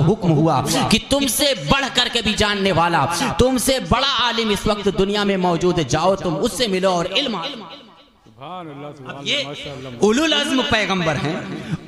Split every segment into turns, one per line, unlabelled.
हुक्म हुआ कि तुमसे बढ़ करके भी जानने वाला, तुमसे बड़ा आलिम इस वक्त दुनिया में मौजूद है, जाओ तुम उससे मिलो और इल्म। अब ये उलुल अज़्म पैगंबर हैं,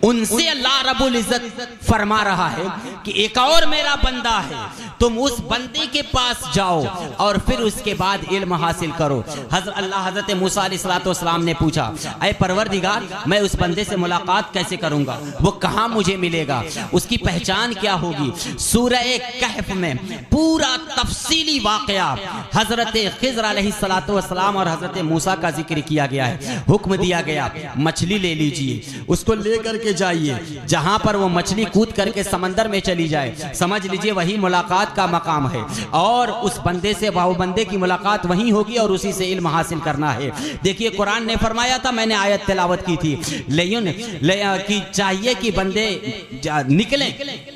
उनसे अल्लाह रब्बुल इज़्ज़त फरमा रहा है कि एक और मेरा बंदा है, तुम उस बंदे के पास जाओ और फिर उसके बाद इल्म हासिल करो। हज़रत मूसा अलैहिस्सलाम ने पूछा, ऐ परवरदिगार, मैं उस बंदे से मुलाकात कैसे करूंगा, वो कहाँ मुझे मिलेगा, उसकी पहचान क्या होगी। सूरह कहफ में पूरा तफसीली वाक़या हज़रत खिज़र अलैहिस्सलाम और हज़रत मूसा का जिक्र किया गया है। हुक्म दिया गया, मछली ले लीजिए, उसको लेकर के जाइए, जहां पर वो मछली कूद करके समंदर में चली जाए, समझ लीजिए वही मुलाकात का मकाम है, और उस बंदे से वो बंदे की मुलाकात वहीं होगी और उसी से इल्म हासिल करना है। देखिए कुरान ने फरमाया था, मैंने आयत तिलावत की थी, कि चाहिए कि बंदे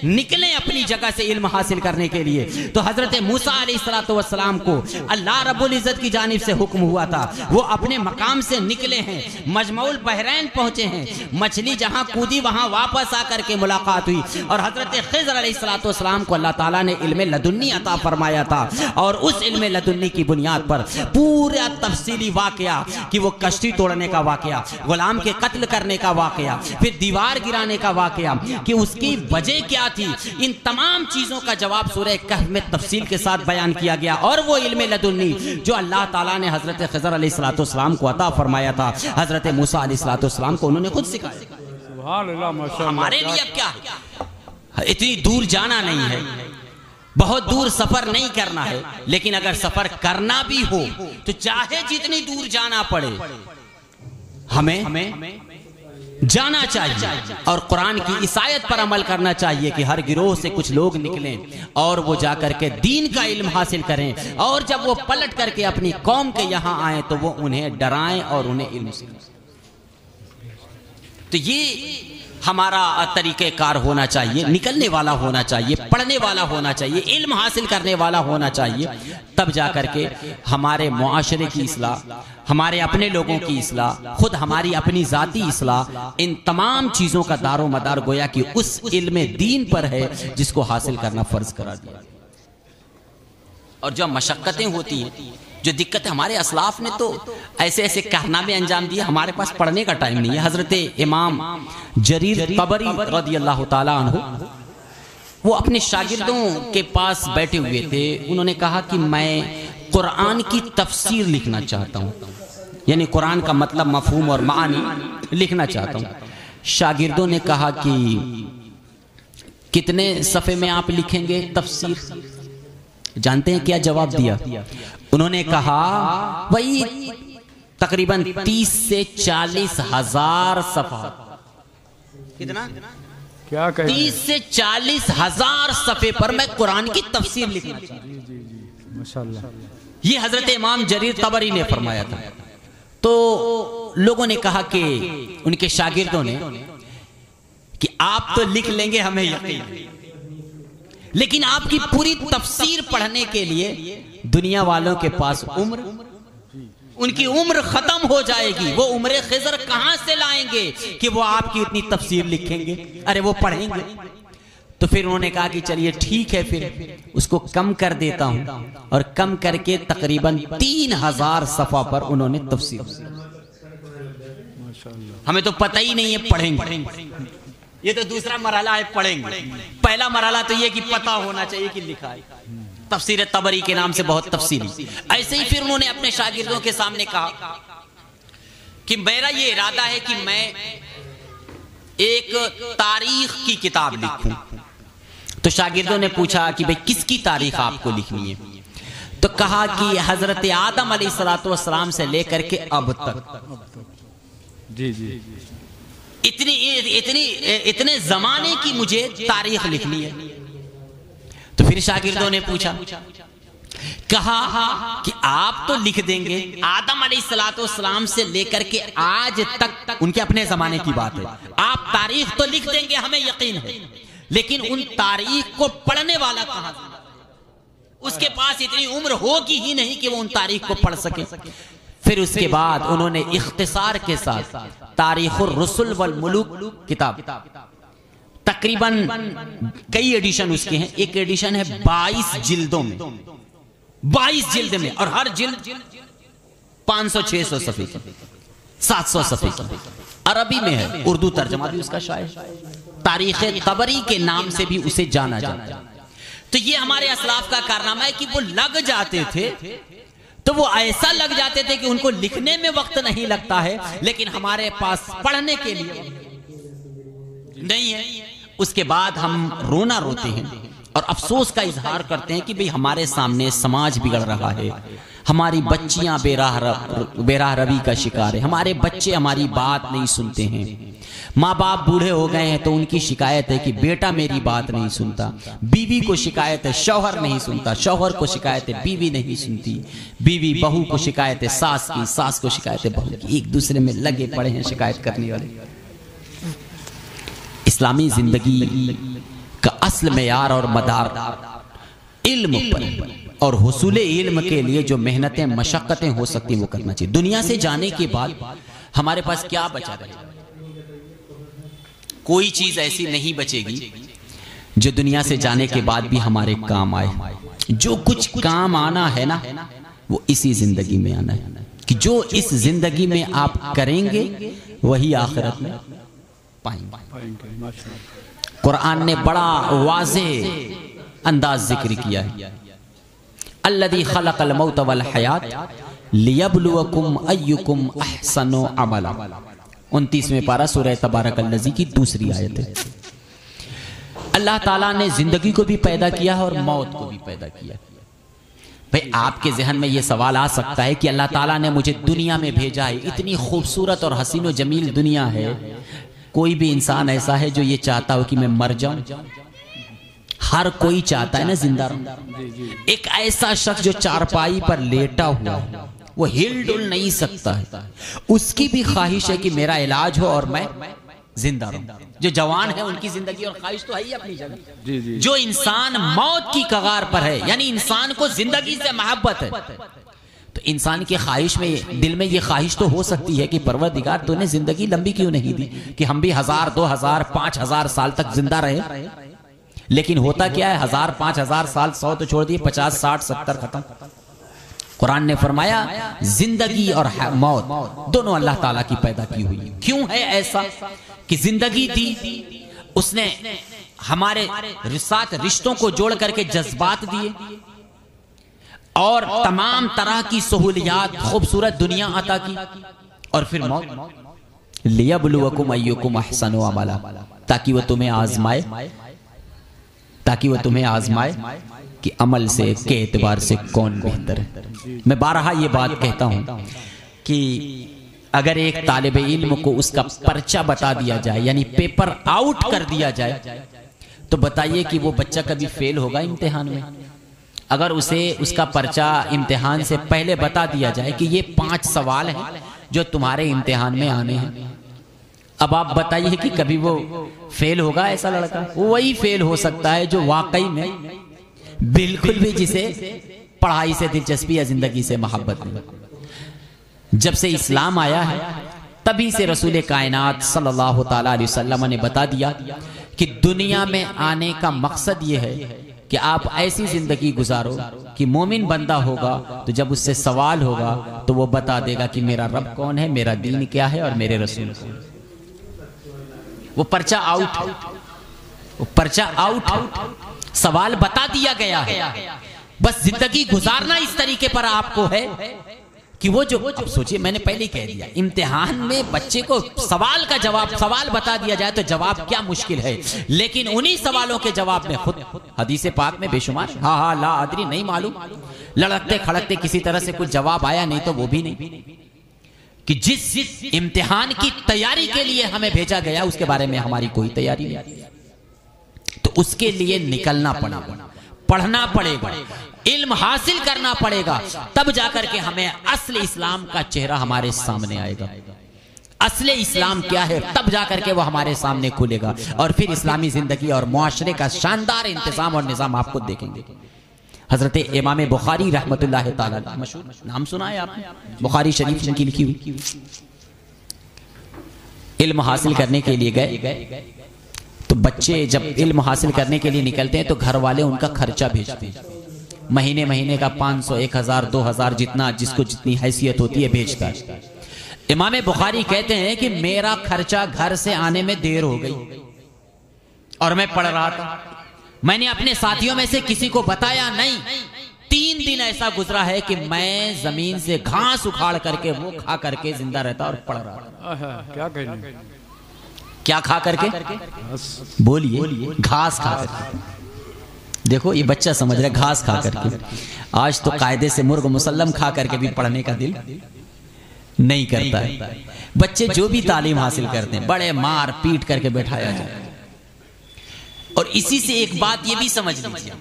निकलें अपनी जगह से इल्म हासिल करने के लिए। तो हजरत मूसा अलैहिस्सलाम को अल्लाह रब्बुल इज़्ज़त की जानिब से हुक्म हुआ था, वो अपने मकाम से निकले हैं, मजमऊल बहरैन पहुंचे हैं, मछली जहां कूदी वहां वापस आकर के मुलाकात हुई, और हजरत खिज़र अलैहिस्सलाम को अल्लाह ताला ने इल्म लदुन्नी अता फरमाया था, और उस इल्म लदुन्नी की बुनियाद पर पूरा तफसीली वाकया कि वो कश्ती तोड़ने का वाकया, गुलाम के कत्ल करने का वाकया, फिर दीवार गिराने का वाकया कि उसकी वजह क्या थी, इन तमाम चीजों का जवाब सूरह कहफ में तफसील के साथ बयान किया गया। और वो इल्म लदुन्नी जो अल्लाह ताला ने हजरत खिज़र अलैहिस्सलाम को अता फरमाया था, हजरत मूसा अलैहिस्सलाम को उन्होंने खुद सिखाया। हमारे लिए अब क्या है, इतनी दूर जाना नहीं है, बहुत दूर सफर नहीं करना है, लेकिन अगर सफर करना भी हो तो चाहे जितनी दूर जाना पड़े हमें जाना चाहिए, और कुरान की इस आयत पर अमल करना चाहिए कि हर गिरोह से कुछ लोग निकलें और वो जाकर के दीन का इल्म हासिल करें, और जब वो पलट करके अपनी कौम के यहाँ आए तो वो उन्हें डराएं और उन्हें इल्म सिखाएं। तो ये हमारा तरीक़ेकार होना चाहिए, निकलने वाला होना चाहिए, पढ़ने वाला होना चाहिए, इल्म हासिल करने वाला होना चाहिए, तब जाकर के हमारे मुआशरे की इस्लाह, हमारे अपने लोगों की इस्लाह, खुद हमारी अपनी ज़ाती इस्लाह, इन तमाम चीज़ों का दारो मदार गोया कि उस इल्म दीन पर है जिसको हासिल करना फ़र्ज करा दिया। और जो मशक्क़तें होती हैं, जो दिक्कत है, हमारे असलाफ ने तो ऐसे ऐसे कारनामे अंजाम दिए, हमारे पास पढ़ने का टाइम नहीं है। हजरत इमाम जरीर तबरी रज़ियल्लाहु ताला अन्हु वो अपने शागिर्दों के पास बैठे हुए थे, उन्होंने कहा कि मैं कुरान की तफसीर लिखना चाहता हूँ, यानी कुरान का मतलब मफहूम और मानी लिखना चाहता हूँ। शागिर्दों ने कहा कि कितने सफ़े में आप लिखेंगे तफसीर? जानते हैं क्या जवाब दिया? उन्होंने कहा वही तकरीबन 30 से 40 हजार सफ़ा। कितना?
क्या कहें?
30 से 40 हजार सफ़े पर मैं कुरान की तफसीर लिखना चाहता हूं।
माशाअल्लाह।
ये हजरत इमाम जरीर तबरी ने फरमाया था। तो लोगों ने कहा कि उनके शागिर्दों ने कि आप तो लिख लेंगे, हमें यकीन है, लेकिन आपकी पूरी तफसीर पढ़ने के लिए दुनिया वालों के पास उनकी उम्र खत्म हो जाएगी। वो उम्र खिज़र कहां से लाएंगे कि वो आपकी इतनी तफसीर लिखेंगे, अरे वो पढ़ेंगे। तो फिर उन्होंने कहा कि चलिए ठीक है, फिर उसको कम कर देता हूं, और कम करके तकरीबन 3000 सफ़ा पर उन्होंने तफसीर। हमें तो पता ही नहीं है, पढ़ेंगे। ये तो दूसरा मरहला है, पढ़ेंगे। पहला मरहला तो ये कि पता होना चाहिए कि लिखा है। तफसीर तबरी के नाम से बहुत तफसीली। ऐसे ही फिर उन्होंने अपने शागिर्दों के सामने कहा कि मेरा ये इरादा है कि मैं एक तारीख की किताब लिखूं। तो शागिर्दों ने पूछा कि भाई किसकी तारीख आपको लिखनी है? तो कहा कि हजरत आदम अलैहिस्सलाम से लेकर के अब तक।
जी जी।
इतने जमाने की मुझे तारीख लिखनी है। तो फिर शागिर्दों ने पूछा, कहा कि आप तो लिख देंगे, आदम अलैहिस्सलाम से लेकर के आज तक उनके अपने जमाने की बात है, आप तारीख तो लिख देंगे, हमें यकीन है, लेकिन उन तारीख को पढ़ने वाला कहां से? उसके पास इतनी उम्र होगी ही नहीं कि वो उन तारीख को पढ़ सके। फिर उसके बाद उन्होंने इख्तिसार के साथ तारीखुर रुसुल वल मुलूक किताब, तकरीबन कई एडिशन उसके हैं। एक एडिशन है 22 जिल्दों में, 22 जिल्द में, और हर जिल्द 500-600 सफ़े की, 700 सफ़े की। अरबी में है, उर्दू तर्जमा भी उसका शायद। तारीख़ तबरी के नाम से भी उसे जाना जाता है। तो ये हमारे असलाफ का कारनामा है कि वो लग जाते थे, तो वो ऐसा लग जाते थे कि उनको लिखने में वक्त नहीं लगता है, लेकिन हमारे पास पढ़ने के लिए नहीं है। उसके बाद हम रोना रोते हैं और अफसोस का इजहार करते हैं कि भाई हमारे सामने समाज बिगड़ रहा है, हमारी बच्चियां बेराह रवी का शिकार है, हमारे बच्चे हमारी बात नहीं सुनते हैं, माँ बाप बूढ़े हो गए हैं तो उनकी शिकायत है कि बेटा मेरी बात नहीं सुनता, बीवी को शिकायत है शौहर नहीं सुनता, शौहर को शिकायत है बीवी नहीं सुनती, बीवी बहू को शिकायत है सास की, सास को शिकायत है बहू की, एक दूसरे में लगे पड़े हैं शिकायत करने वाले। इस्लामी जिंदगी का असल मेयार और मदार इल्म पर, और हुसूल इल्म के लिए जो मेहनतें मशक्कतें हो सकती वो करना चाहिए। दुनिया से जाने के बाद हमारे पास क्या बचा रहेगा? कोई चीज ऐसी नहीं बचेगी जो दुनिया से जाने के बाद भी हमारे काम आए। जो कुछ काम आना है ना, वो इसी जिंदगी में आना है, कि जो इस जिंदगी में आप करेंगे वही आखिरत में पाएंगे। कुरान ने बड़ा वाज़े अंदाज जिक्र किया है, अल्लज़ी खलक़ल मौत वल हयात लियब्लुवकुम अय्युकुम अहसनु अमला। 29वें पारा सूरह तबारकल्लज़ी की दूसरी आयत है। अल्लाह ताला ने जिंदगी को भी पैदा किया है और मौत को भी पैदा किया। भाई आपके जहन में यह सवाल आ सकता है कि अल्लाह ताला ने मुझे दुनिया में भेजा है, इतनी खूबसूरत और हसीन व जमील दुनिया है, कोई भी इंसान ऐसा है जो ये चाहता हो कि मैं मर जाऊं? हर कोई चाहता है ना जिंदा रहूं। एक ऐसा शख्स जो चारपाई पर लेटा हुआ है, वो हिल डुल नहीं सकता है, उसकी भी ख्वाहिश है कि मेरा इलाज हो और मैं जिंदा रहूं। जो जवान है उनकी जिंदगी और ख्वाहिश तो है ही अपनी जगह। जो इंसान मौत की कगार पर है, यानी इंसान को जिंदगी से मोहब्बत है, तो इंसान की ख्वाहिश में, दिल में ये ख्वाहिश तो हो सकती है कि परवरदिगार तूने जिंदगी लंबी क्यों नहीं दी कि हम भी 1000, 2000, 5000 साल तक जिंदा रहे। लेकिन होता क्या है, 1000, 5000 साल 100 तो छोड़ दिए, 50, 60, 70 खत्म। कुरान ने फरमाया जिंदगी और मौत दोनों अल्लाह ताला की पैदा की हुई। क्यों है ऐसा कि जिंदगी दी उसने, हमारे साथ रिश्तों को जोड़ करके जज्बात दिए और तमाम तरह की सहूलियात, खूबसूरत दुनिया अता की, और फिर मौत लियब्लुवकुम अय्युकुम अहसनु अमला, ताकि वह तुम्हें आजमाए, कि अमल से, के एतबार से कौन बेहतर है। मैं बारहा ये बात कहता हूं कि अगर एक तालिब इल्म को उसका पर्चा बता दिया जाए, यानी पेपर आउट कर दिया जाए, तो बताइए कि वो बच्चा कभी फेल होगा इम्तिहान में? अगर उसे उसका पर्चा इम्तिहान से पहले बता दिया जाए कि ये 5 सवाल हैं जो तुम्हारे इम्तिहान में आने हैं, अब आप बताइए कि कभी वो फेल होगा? ऐसा लड़का वही फेल हो सकता है जो वाकई में बिल्कुल भी जिसे पढ़ाई से दिलचस्पी या जिंदगी से मोहब्बत नहीं। जब से इस्लाम आया है तभी से रसूल कायनात सल्लल्लाहु ताला अलैहि वसल्लम ने बता दिया कि दुनिया में आने का मकसद ये है कि आप ऐसी जिंदगी गुजारो कि मोमिन बंदा होगा तो जब उससे सवाल होगा तो वो बता देगा कि मेरा रब कौन है, मेरा दीन क्या है और मेरे रसूल कौन है। वो पर्चा आउट, सवाल बता दिया गया है। बस जिंदगी गुजारना इस तरीके पर आपको है कि वो जो, अब सोचिए मैंने पहले ही कह दिया, इम्तिहान में बच्चे को सवाल बता दिया जाए तो जवाब क्या मुश्किल है, लेकिन उन्हीं सवालों के जवाब में खुद हदीस पाक में बेशुमार हाँ ला अदरी, नहीं मालूम, लड़कते खड़कते किसी तरह से कुछ जवाब आया नहीं तो वो भी नहीं, कि जिस इम्तिहान की तैयारी के लिए हमें भेजा गया उसके बारे में हमारी कोई तैयारी नहीं, तो उसके लिए निकलना पड़ेगा, पढ़ना पड़ेगा, इल्म हासिल करना पड़ेगा, तब जाकर के हमें असली इस्लाम का चेहरा हमारे सामने आएगा। असली इस्लाम क्या है तब जाकर के वो हमारे सामने खुलेगा, और फिर इस्लामी जिंदगी और मुआशरे का शानदार इंतजाम और निजाम आपको देखेंगे। हजरत इमाम बुखारी रहमतुल्लाह ताला, मशहूर नाम सुना है आपने, बुखारी शरीफ इनकी लिखी हुई। इल्म हासिल करने के लिए गए तो बच्चे जब इल्म हासिल करने के लिए निकलते हैं तो घर वाले उनका खर्चा भेजते हैं, महीने महीने का 500, 1000, 2000 जितना जिसको जितनी हैसियत होती है भेजता है। इमाम बुखारी कहते हैं कि मेरा खर्चा घर से आने में देर हो गई और मैं पढ़ रहा था, मैंने अपने साथियों में से किसी को बताया नहीं। 3 दिन ऐसा गुजरा है कि मैं जमीन से घास उखाड़ करके वो खा करके जिंदा रहता और पढ़ रहा था।
क्या कहने?
क्या खा करके? बोलिए, घास खा करके। देखो ये बच्चा समझ रहा है, घास खा करके। आज तो कायदे से मुर्ग मुसल्लम खा करके भी पढ़ने का दिल नहीं करता है। बच्चे जो भी तालीम हासिल करते हैं बड़े मार पीट करके बैठाया जाए। और इसी से एक बात ये भी समझ लीजिए,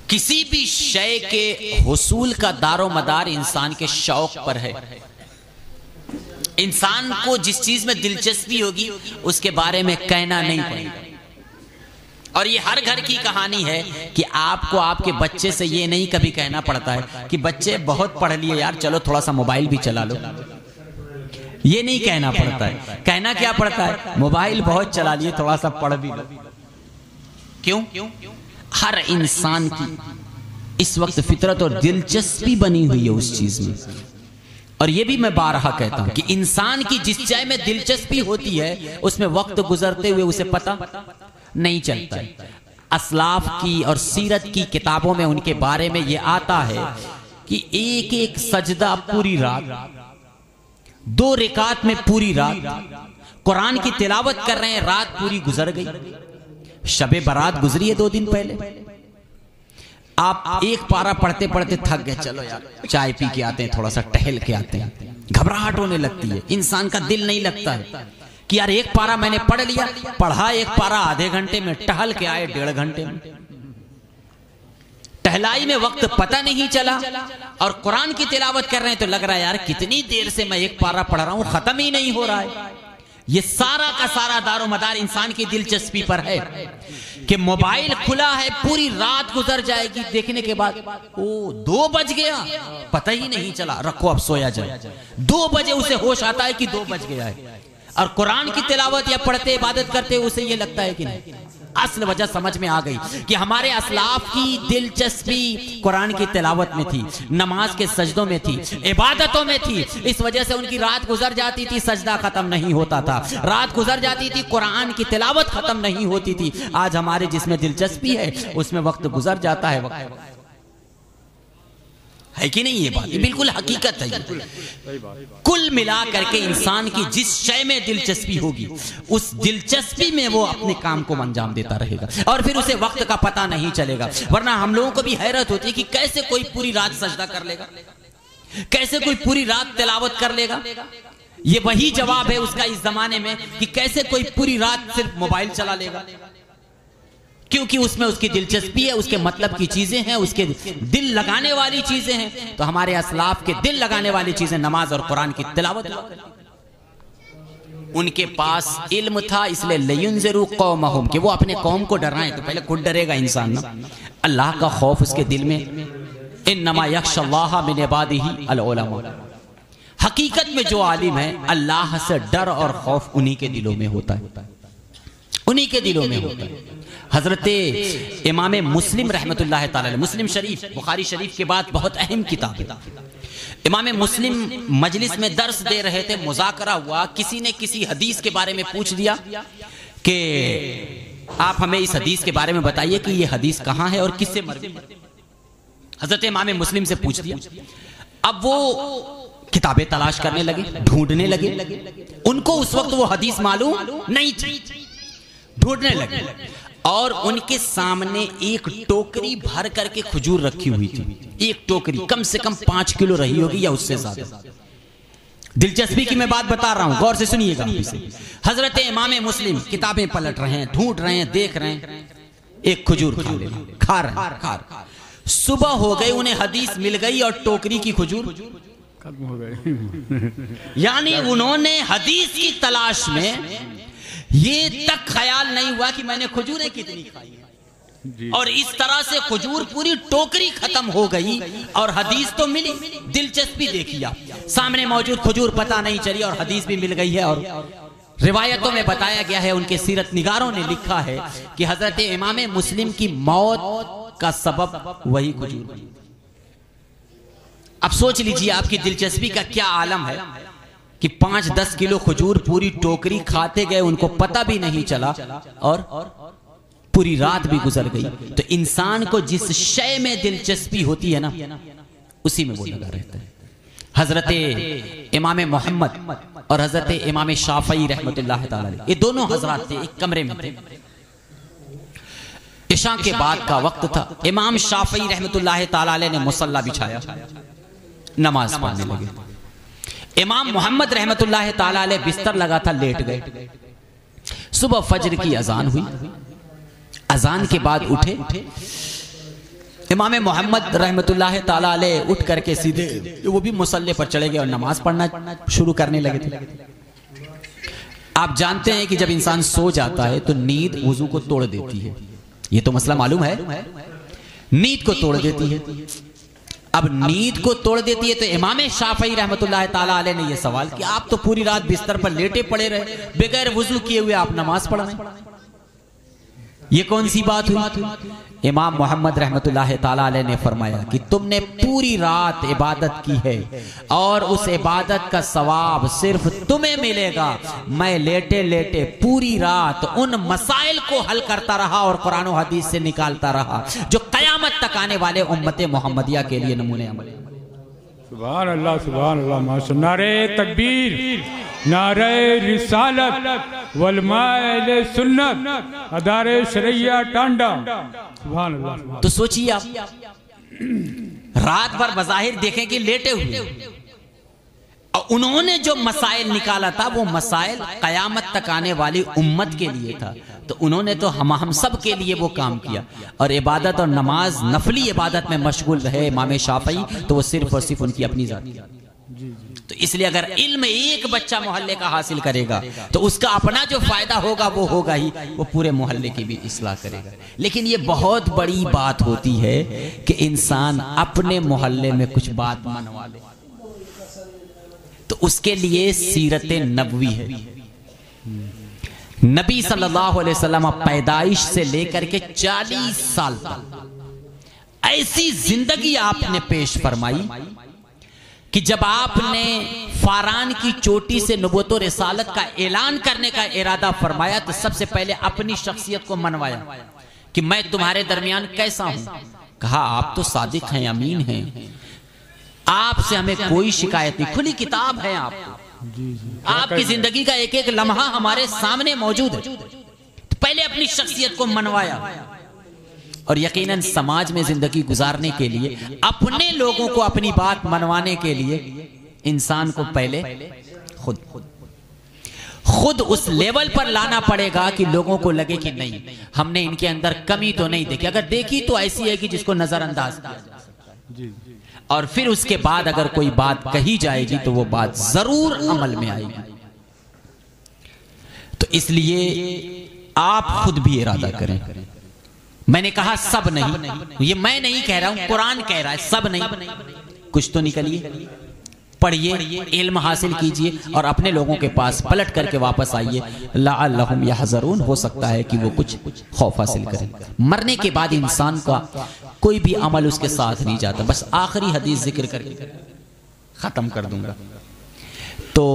किसी भी शय के हुसूल का दारो मदार इंसान के शौक पर है। इंसान को जिस चीज में दिलचस्पी होगी उसके बारे में कहना नहीं पड़ेगा। और ये हर घर की कहानी है कि आपको आपके बच्चे से ये नहीं कभी कहना पड़ता है कि बच्चे बहुत पढ़ लिए यार, चलो थोड़ा सा मोबाइल भी चला लो। ये नहीं कहना पड़ता है। कहना क्या पड़ता है? मोबाइल बहुत चला लिए, थोड़ा सा पढ़ भी लो। क्यों? हर इंसान की इस वक्त फितरत और दिलचस्पी बनी हुई है उस चीज में। और ये भी मैं बारहा कहता हूं कि इंसान की जिस चीज में दिलचस्पी होती है उसमें वक्त गुजरते हुए उसे पता नहीं चलता है। असलाफ की और सीरत की किताबों में उनके बारे में यह आता है कि एक एक सजदा पूरी रात, 2 रिकात में पूरी रात कुरान की तिलावत कर रहे हैं, रात पूरी गुजर गई। शबे बारात गुजरी है 2 दिन पहले, आप एक पारा पढ़ते पढ़ते थक गए, चलो यार चाय पी के आते हैं, थोड़ा सा टहल के आते हैं। घबराहट होने लगती है, इंसान का दिल नहीं लगता है कि यार एक पारा मैंने पढ़ लिया, पढ़ा एक पारा आधे घंटे में, टहल के आए 1.5 घंटे में। टहलाई में वक्त पता नहीं चला और कुरान की तिलावत कर रहे हैं तो लग रहा है यार कितनी देर से मैं एक पारा पढ़ रहा हूं, खत्म ही नहीं हो रहा है। ये सारा का सारा दारो मदार इंसान की दिलचस्पी पर है कि मोबाइल खुला है, पूरी रात गुजर जाएगी, देखने के बाद ओ 2 बज गया, पता ही नहीं चला, रखो अब सोया जाए। 2 बजे उसे होश आता है कि 2 बज गया है। और कुरान की तिलावत या पढ़ते इबादत करते उसे ये लगता है कि नहीं। असल वजह समझ में आ गई कि हमारे असलाफ की दिलचस्पी कुरान की तिलावत में थी, नमाज के सजदों में थी, इबादतों में थी। इस वजह से उनकी रात गुजर जाती थी, सजदा खत्म नहीं होता था, रात गुजर जाती थी, कुरान की तिलावत खत्म नहीं होती थी। आज हमारे जिसमें दिलचस्पी है उसमें वक्त गुजर जाता है। है कि नहीं? ये बात बिल्कुल हकीकत है। कुल मिला करके इंसान की जिस शय में दिलचस्पी होगी उस दिलचस्पी में वो अपने काम को अंजाम देता रहेगा और फिर उसे वक्त का पता नहीं चलेगा। वरना हम लोगों को भी हैरत होती है कि कैसे कोई पूरी रात सजदा कर लेगा, कैसे कोई पूरी रात तिलावत कर लेगा। ये वही जवाब है उसका इस जमाने में कि कैसे कोई पूरी रात सिर्फ मोबाइल चला लेगा, क्योंकि उसमें उसकी दिलचस्पी है, उसके मतलब की चीजें हैं, उसके दिल लगाने वाली चीजें हैं। तो हमारे असलाफ के दिल लगाने वाली चीजें नमाज और कुरान की तिलावत। उनके पास इल्म था, इसलिए लयुनज़िरु कौमहुम कि वो अपने कौम को डराएं। तो पहले खुद डरेगा इंसान ना, अल्लाह का खौफ उसके दिल में। इन्नमा यख्शल्लाह मिन इबादिही अल उलमा। हकीकत में जो आलिम है अल्लाह से डर और खौफ उन्हीं के दिलों में होता है, उन्हीं के दिलों में होता है। हजरते इमाम मुस्लिम रहमतुल्लाह ताला, मुस्लिम शरीफ बुखारी शरीफ के बाद बहुत अहम किताब है। इमाम मुस्लिम मजलिस में दर्स दे रहे थे, मुज़ाकरा हुआ, किसी ने किसी हदीस के बारे में पूछ दिया कि आप हमें इस हदीस के बारे में बताइए कि ये हदीस कहाँ है और किससे मरवी। हजरत इमाम मुस्लिम से पूछ दिया। अब वो किताबें तलाश करने लगे, ढूंढने लगे। उनको उस वक्त वो हदीस मालूम नहीं थी, ढूंढने लगे और उनके सामने एक टोकरी भर करके खजूर रखी हुई थी। एक टोकरी कम से कम 5 किलो रही होगी या उससे ज्यादा। दिलचस्पी की मैं बात बता रहा हूं, गौर से सुनिएगा। हजरत इमाम मुस्लिम किताबें पलट रहे हैं, ढूंढ रहे हैं, देख रहे हैं, एक खजूर खा रहे हैं। सुबह हो गई, उन्हें हदीस मिल गई और टोकरी की खजूर
खत्म हो गई।
यानी उन्होंने हदीस की तलाश में ये तक ख्याल नहीं हुआ कि मैंने खजूरें कितनी खाई है। और इस तरह से खजूर पूरी टोकरी खत्म हो गई और हदीस तो मिली। दिलचस्पी देखिए, आप सामने मौजूद खजूर पता नहीं चली और हदीस भी मिल गई है और रिवायतों में बताया गया है, उनके सीरत निगारों ने लिखा है कि हजरत इमाम मुस्लिम की मौत का सबब वही खजूर। अब सोच लीजिए आपकी दिलचस्पी का क्या आलम है कि 5-10 किलो खजूर पूरी टोकरी खाते गए, उनको पता भी नहीं चला और पूरी रात भी गुजर गई। तो इंसान को जिस शय में दिलचस्पी होती है ना, उसी में वो लगा रहता है। हजरत इमाम मोहम्मद और हजरत इमाम शाफई रहमतुल्लाह ताला अलैह, ये दोनों हजरत थे, एक कमरे में थे। इशा के बाद का वक्त था। इमाम शाफई रहमतुल्लाह ताला अलैह ने मुसल्ला बिछाया, नमाज पढ़ने लगे। इमाम मोहम्मद रहमतुल्लाह ताला अलैह बिस्तर लगा था, लेट गए। सुबह फजर की अजान हुई, अजान के बाद उठे। इमाम मोहम्मद रहमतुल्लाह ताला अलैह उठ करके सीधे वो भी मुसल्ले पर चले गए और नमाज पढ़ना शुरू करने लगे थे। आप जानते हैं कि जब इंसान सो जाता है तो नींद वुजू को तोड़ देती है, ये तो मसला मालूम है, नींद को तोड़ देती है। अब नींद को तोड़ देती है तो इमाम शाफई रहमतुल्लाह ताला अलैह ने यह सवाल कि आप तो पूरी रात बिस्तर पर लेटे पड़े रहे, बगैर वुजू किए हुए आप नमाज पढ़ रहे हैं, ये कौन सी बात हुई? इमाम मोहम्मद रहमतुल्लाह ताला अलैह ने फरमाया कि तुमने पूरी रात इबादत की है और उस इबादत का सवाब सिर्फ तुम्हें मिलेगा। मैं लेटे लेटे पूरी रात उन मसाइल को हल करता रहा और कुरान और हदीस से निकालता रहा जो कयामत तक आने वाले उम्मत मोहम्मदिया के लिए नमूने अमल।
सुभान अल्लाह, सुभान अल्लाह, माशाअल्लाह। नारे तकबीर, नारे रिसालत वलमाए सुन्नत, अदारे शरिया टांडा। सुभान अल्लाह।
तो सोचिए आप, रात भर बज़ाहिर देखें कि लेटे हुए, और उन्होंने जो मसाइल निकाला था वो मसाइल कयामत तक आने वाली उम्मत के लिए था। तो उन्होंने तो हम सब के लिए वो काम किया। और इबादत और नमाज नफली इबादत में मशगूल रहे इमाम शाफई, तो वो सिर्फ और सिर्फ उनकी अपनी जात। तो इसलिए अगर इल्म एक बच्चा मोहल्ले का हासिल करेगा तो उसका अपना जो फायदा होगा वो होगा ही, वो पूरे मोहल्ले की भी इस्लाह करेगा। लेकिन ये बहुत बड़ी बात होती है कि इंसान अपने मोहल्ले में कुछ बात मनवा ले, तो उसके लिए सीरत नबवी है। नबी सल्लल्लाहु अलैहि वसल्लम पैदाइश से लेकर के 40 साल तक ऐसी जिंदगी आपने पेश फरमाई कि जब आपने फारान की चोटी से नबूवत और रिसालत का ऐलान करने का इरादा फरमाया तो सबसे पहले अपनी शख्सियत को मनवाया कि मैं तुम्हारे दरमियान कैसा हूं। कहा आप तो सादिक हैं, अमीन हैं, आपसे हमें कोई शिकायत नहीं, खुली किताब है आपकी जिंदगी का एक एक लम्हा हमारे सामने मौजूद है। तो पहले अपनी शख्सियत को मनवाया। और यकीनन समाज में जिंदगी गुजारने के लिए, अपने लोगों को अपनी बात मनवाने के लिए इंसान को पहले खुद उस लेवल पर लाना पड़ेगा कि लोगों को लगे कि नहीं, हमने इनके अंदर कमी तो नहीं देखी, अगर देखी तो ऐसी है कि जिसको नजरअंदाज किया जा सकता है। और फिर उसके बाद अगर कोई बात कही जाएगी तो वो बात जरूर अमल में आएगी। तो इसलिए आप खुद भी इरादा करें। मैंने कहा सब नहीं, ये मैं नहीं कह रहा हूं, कुरान कह रहा है, सब नहीं, कुछ तो निकलिए, पढ़िए, इल्म हासिल कीजिए और अपने लोगों के पास पलट करके वापस आइए। लअल्लहुम यहज़रून, हो सकता है कि वो कुछ खौफ हासिल करें। मरने के बाद इंसान का कोई भी अमल उसके साथ नहीं जाता। बस आखिरी हदीस जिक्र करके खत्म कर दूंगा। तो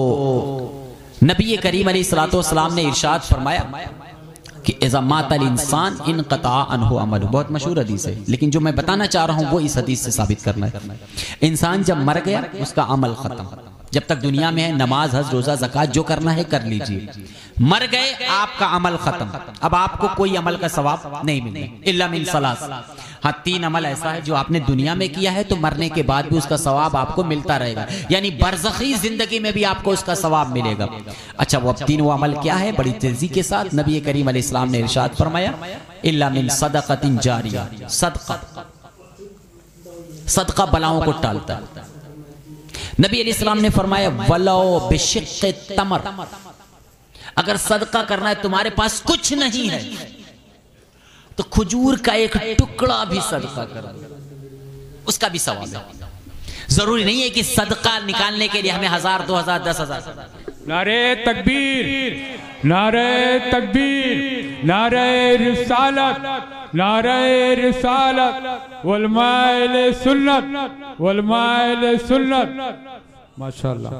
नबी करीम अलैहिस्सलातु वस्सलाम ने इरशाद फरमाया कि इज़ा मातल इंसान इनक़ता अन्हु अमलु, बहुत मशहूर हदीस है, लेकिन जो मैं बताना चाह रहा हूं वो इस हदीस से साबित करना है। इंसान जब मर गया उसका अमल खत्म। जब तक दुनिया में है नमाज, हज, रोजा, ज़कात जो करना है कर लीजिए, मर गए आपका अमल खत्म। अब आपको कोई अमल का सवाब नहीं मिलेगा इल्ला मिन सलास। हाँ, 3 अमल ऐसा है जो आपने दुनिया में किया है तो मरने के बाद भी उसका सवाब आपको मिलता रहेगा, यानी बरज़खी जिंदगी में भी आपको उसका सवाब मिलेगा। अच्छा, वो अब 3 वो अमल क्या है? बड़ी तेजी के साथ नबी करीम अलैहिस्सलाम ने इरशाद फरमाया, इल्ला मिन सदक़तिन जारिया, सदका बलाओं को टालता है। नबी अलैहिस्सलाम ने फरमाया वलो बिशिक्क़ि तमर, अगर सदका करना है तुम्हारे पास कुछ नहीं है तो खजूर का एक टुकड़ा भी सदका कर दो, उसका भी सवाब है। जरूरी नहीं है कि सदका निकालने के लिए हमें 1000, 2000, 10,000,
नारे तकबीर, नारे तकबीर, नारे रिसालत, नारे रिसालत, वलमाए सुन्नत, वलमाए सुन्नत। माशाअल्लाह।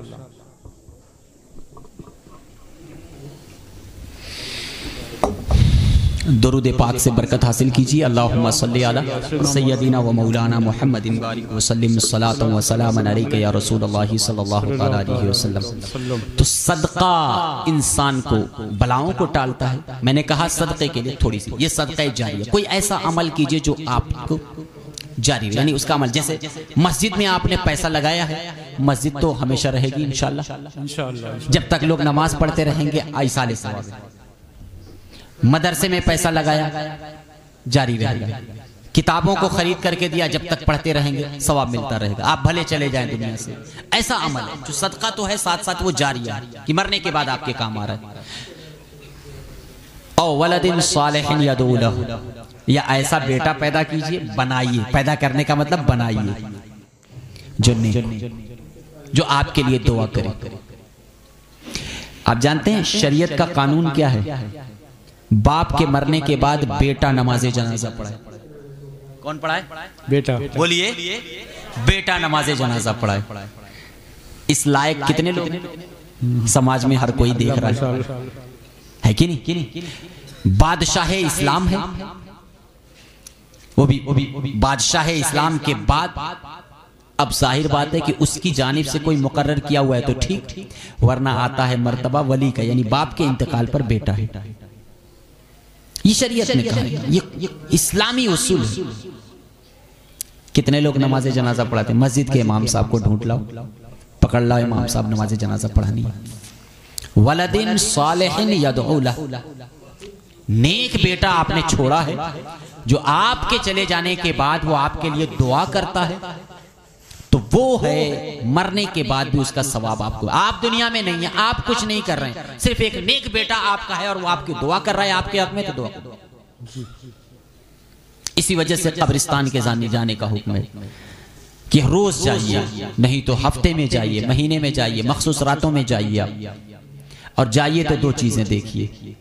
दुरूद पाक से बरकत हासिल कीजिए। अल्लाहुम्मा सल्ली अला सय्यदिना व मौलाना मुहम्मदिन बारिक व सल्लिम सलातन व सलामन अलैका या रसूलल्लाह सल्लल्लाहु अलैहि वसल्लम। तो सदका इंसान को बलाओं को टालता है। मैंने कहा सदक़े के लिए थोड़ी सी, ये सदका जारिया, कोई ऐसा अमल कीजिए जो आपको जारी, यानी उसका अमल, जैसे मस्जिद में आपने पैसा लगाया है, मस्जिद तो हमेशा रहेगी इंशाअल्लाह, जब तक लोग नमाज पढ़ते रहेंगे आइसाले सवाब। मदरसे में पैसा लगाया जारी रहेगा, किताबों को खरीद करके दिया, जब तक पढ़ते रहेंगे सवाब मिलता रहेगा, आप भले चले जाएं दुनिया से। ऐसा अमल है जो सदका तो है, साथ साथ वो जारिया है कि मरने के बाद आपके काम आ रहा है। औ वलदिन सालिहिन यदऊ लहु, या ऐसा बेटा पैदा कीजिए, बनाइए, पैदा करने का मतलब बनाइए, जो आपके लिए दुआ करे। आप जानते हैं शरीयत का कानून क्या है? बाप के मरने के बाद बेटा नमाजे जनाजा पढ़ाए। कौन पढ़ाए?
बेटा।
बोलिए, बेटा नमाजे जनाजा पढ़ाए। इस लायक कितने लोग समाज में? हर कोई देख रहा है कि नहीं? बादशाह इस्लाम है, वो भी बादशाह इस्लाम के बाद अब जाहिर बात है कि उसकी जानिब से कोई मुकर्रर किया हुआ है तो ठीक, वरना आता है मर्तबा वली का, यानी बाप के इंतकाल पर बेटा है। ये शरीयत ने कहा है, ये इस्लामी उसूल है। कितने लोग नमाज जनाजा पढ़ाते हैं? मस्जिद के इमाम साहब को ढूंढ लाओ, पकड़ लाओ, इमाम साहब नमाज जनाजा पढ़ानी है। वलदिन सालिहिन यदऊ लहु, नेक बेटा आपने छोड़ा है जो आपके चले जाने के बाद वो आपके लिए दुआ करता है, तो वो है मरने के बाद भी उसका सवाब आपको। आप दुनिया में नहीं है, आप कुछ नहीं कर रहे हैं, सिर्फ एक नेक बेटा आपका है और वो आपकी दुआ कर रहा है आपके हक में, तो दुआ करो। इसी वजह से कब्रिस्तान के जाने का हुक्म है कि रोज जाइए, नहीं तो हफ्ते में जाइए, महीने में जाइए, मखसूस रातों में जाइए। और जाइए तो दो चीजें देखिए।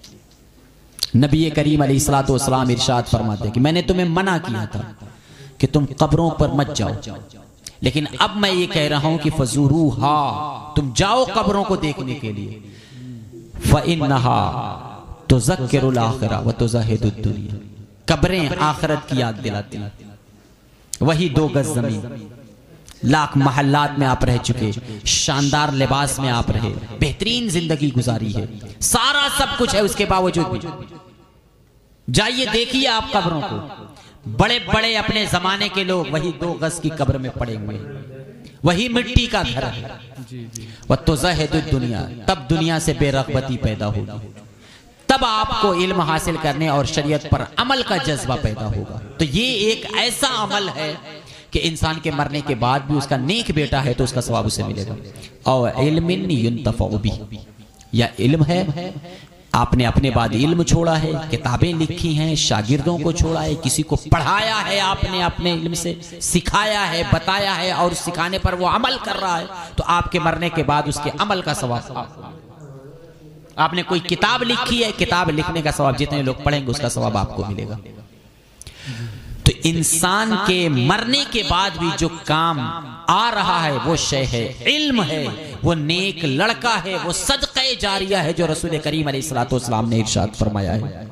नबी करीम अलैहिस्सलातु वस्सलाम इरशाद फरमाते कि मैंने तुम्हें मना किया था कि तुम कब्रों पर मत जाओ, लेकिन अब मैं ये कह रहा हूं कि फज़ूरूहा, तुम जाओ कब्रों को देखने के लिए। फ़इन्नहा तुज़क्किरुल आखिरा व तुज़हिदुद दुनिया, कब्रें आखिरत की याद दिलाती हैं। वही 2 गज जमीन, लाख महल्लात में आप रह चुके, शानदार लिबास में आप रहे, बेहतरीन जिंदगी गुजारी है, सारा सब कुछ है, उसके बावजूद भी जाइए देखिए आप कब्रों को। बड़े बड़े अपने जमाने के लोग वही 2 गज की कब्र में पड़े हुए हैं, वही मिट्टी का घर है। वह तुज़हिदुद दुनिया, तब दुनिया से बेरग़बती पैदा होगी, तब आपको इल्म हासिल करने और शरीयत पर अमल का जज्बा पैदा होगा। तो ये एक ऐसा अमल है कि इंसान के मरने के बाद भी उसका नेक बेटा है तो उसका सवाब उसे मिलेगा। और इल्मिन युन्तफ़अु बिही, या इल्म है, आपने अपने बाद इल्म छोड़ा है, किताबें लिखी हैं, शागिर्दों को छोड़ा है, किसी को पढ़ाया है, आपने अपने इल्म से सिखाया है, बताया है, और सिखाने पर वो अमल कर रहा है, तो आपके मरने के बाद उसके अमल का सवाब। आपने कोई किताब लिखी है, किताब लिखने का सवाब जितने लोग पढ़ेंगे उसका सवाब आपको मिलेगा। तो इंसान के मरने के बाद भी जो काम आ रहा है वो शय है, इल्म है, वो नेक लड़का है, वो सदक़े जारिया है जो रसूल करीम अलैहिस्सलातु वस्सलाम ने इरशाद फरमाया है।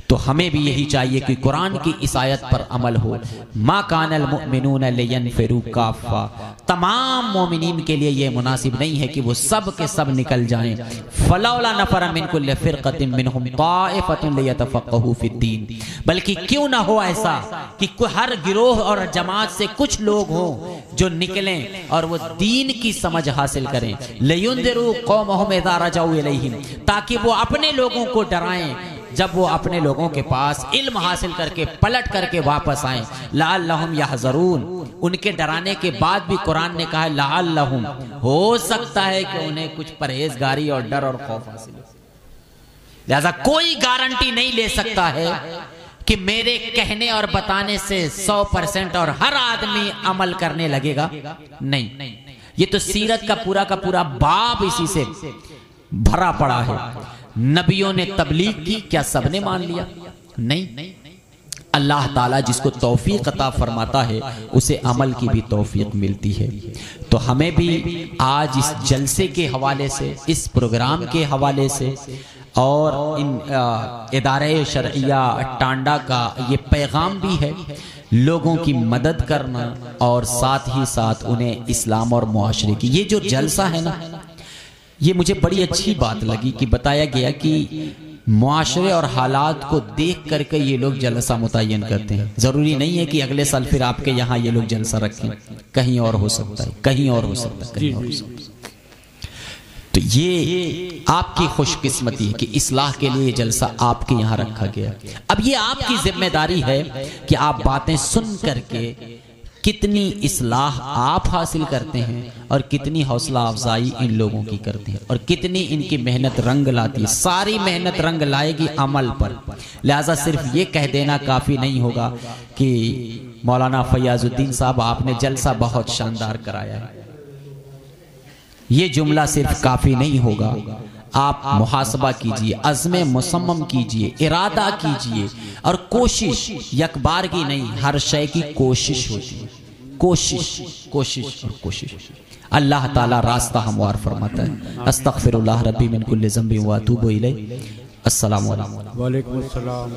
तो हमें भी यही चाहिए कि कुरान की इस आयत पर अमल हो। मा कानल मुमिनून लियनफिरू काफ़ा, तमाम मोमिनीन के लिए यह मुनासिब नहीं है कि वो सब के सब निकल जाएं। फलौला नफर मिन कुल्लि फ़िरक़तिन मिनहुम ताइफ़तुन लियतफ़क़हू फ़िद्दीन, बल्कि क्यों ना हो ऐसा कि हर गिरोह और जमात से कुछ लोग हों जो निकलें और वो दीन की समझ हासिल करें। लियुनज़िरू कौमहुम इज़ा रजऊ इलैहिम, ताकि वो अपने लोगों को डराएं जब वो अपने लोगों के पास इल्म हासिल करके पलट करके वापस आए। लअल्लहुम यहज़रून, उनके डराने के बाद भी कुरान ने कहा लअल्लहुम, हो सकता है कि उन्हें कुछ परहेजगारी और डर और खौफ हासिल हो। लिहाजा कोई गारंटी नहीं ले सकता है कि मेरे कहने और बताने से 100% और हर आदमी अमल करने लगेगा, नहीं। ये तो सीरत का पूरा बाब इसी से भरा पड़ा है। नबियों ने तबलीग की, क्या सबने मान लिया? नहीं। अल्लाह ताला जिसको तौफीक अता फरमाता है उसे अमल की भी तौफीक मिलती है। तो हमें भी आज इस जलसे के हवाले से, इस प्रोग्राम के हवाले से और इन इदारे शरइया टांडा का ये पैगाम भी है, लोगों की मदद करना और साथ ही साथ उन्हें इस्लाम और मुआशरे की। ये जो जलसा है ना, ये मुझे बड़ी अच्छी बात लगी कि बताया गया कि मुआशरे और हालात को देख करके ये लोग जलसा मुतय्यन करते हैं। जरूरी नहीं है कि अगले साल फिर आपके यहाँ ये लोग जलसा रखें, कहीं और हो सकता है, कहीं और हो सकता है, कहीं और हो सकता है। तो ये आपकी खुशकिस्मती है कि इस्लाह के लिए जलसा आपके यहाँ रखा गया। अब ये आपकी जिम्मेदारी है कि आप बातें सुन करके कितनी इस्लाह आप हासिल करते हैं और कितनी हौसला अफजाई इन लोगों की करते हैं और कितनी इनकी मेहनत रंग लाती है। सारी मेहनत रंग लाएगी अमल पर। लिहाजा सिर्फ ये कह देना काफ़ी नहीं होगा कि मौलाना फयाजुद्दीन साहब आपने जलसा बहुत शानदार कराया है। ये जुमला सिर्फ काफ़ी नहीं होगा। आप मुहासबा कीजिए, अज़्म मुसम्मम कीजिए, इरादा कीजिए और कोशिश, यकबार की नहीं, हर शय की कोशिश होती है। कोशिश और कोशिश। अल्लाह ताला रास्ता हमवार फरमाता है। अस्तगफिरुल्लाह रब्बी मिन कुल्लि ज़ंबि व अतूबु इलैहि। अस्सलामु अलैकुम।
वालेकुम अस्सलाम।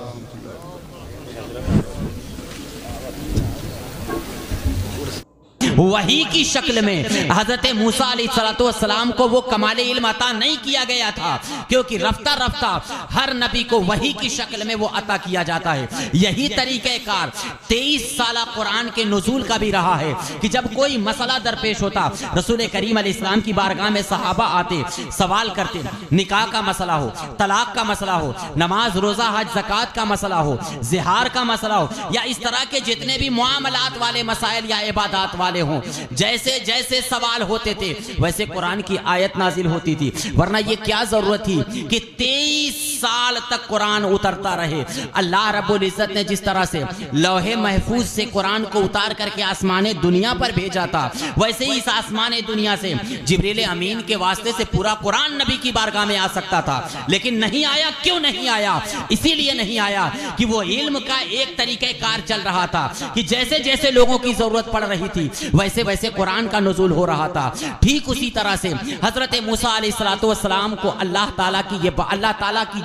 वही की शक्ल में हजरत मूसा अलैहिस्सलाम को वो कमाल इल्म अता नहीं किया गया था, क्योंकि रफ्ता रफ्ता हर नबी को वही की शक्ल में वो अता किया जाता है। यही तरीक़ेकार 23 साल कुरान के नुज़ूल का भी रहा है कि जब कोई मसला दरपेश होता, रसूल करीम अलैहिस्सलाम की बारगाह में सहाबा आते, सवाल करते, निकाह का मसला हो, तलाक का मसला हो, नमाज रोजा हज ज़कात का मसला हो, ज़िहार का मसला हो, या इस तरह के जितने भी मुआमलात वाले मसाइल या इबादत वाले हों, जैसे जैसे सवाल होते थे वैसे कुरान की आयत नाजिल होती थी। वरना ये क्या जरूरत थी कि 23 साल तक कुरान उतरता रहे। अल्लाह रब्बुल इज्जत ने जिस तरह से लौहे महफूज से कुरान को उतार करके आसमाने दुनिया पर भेजा था, वैसे ही इस आसमाने दुनिया से जिब्रील अमीन के वास्ते से पूरा कुरान नबी की बारगाह में आ सकता था, लेकिन नहीं आया। क्यों नहीं आया? इसीलिए नहीं आया कि वो इल्म का एक तरीक़ेकार चल रहा था कि जैसे जैसे लोगों की जरूरत पड़ रही थी वैसे वैसे कुरान का नुज़ूल हो रहा था। ठीक उसी तरह से हजरत मूसा अलैहिस्सलातु वस्सलाम को अल्लाह ताला की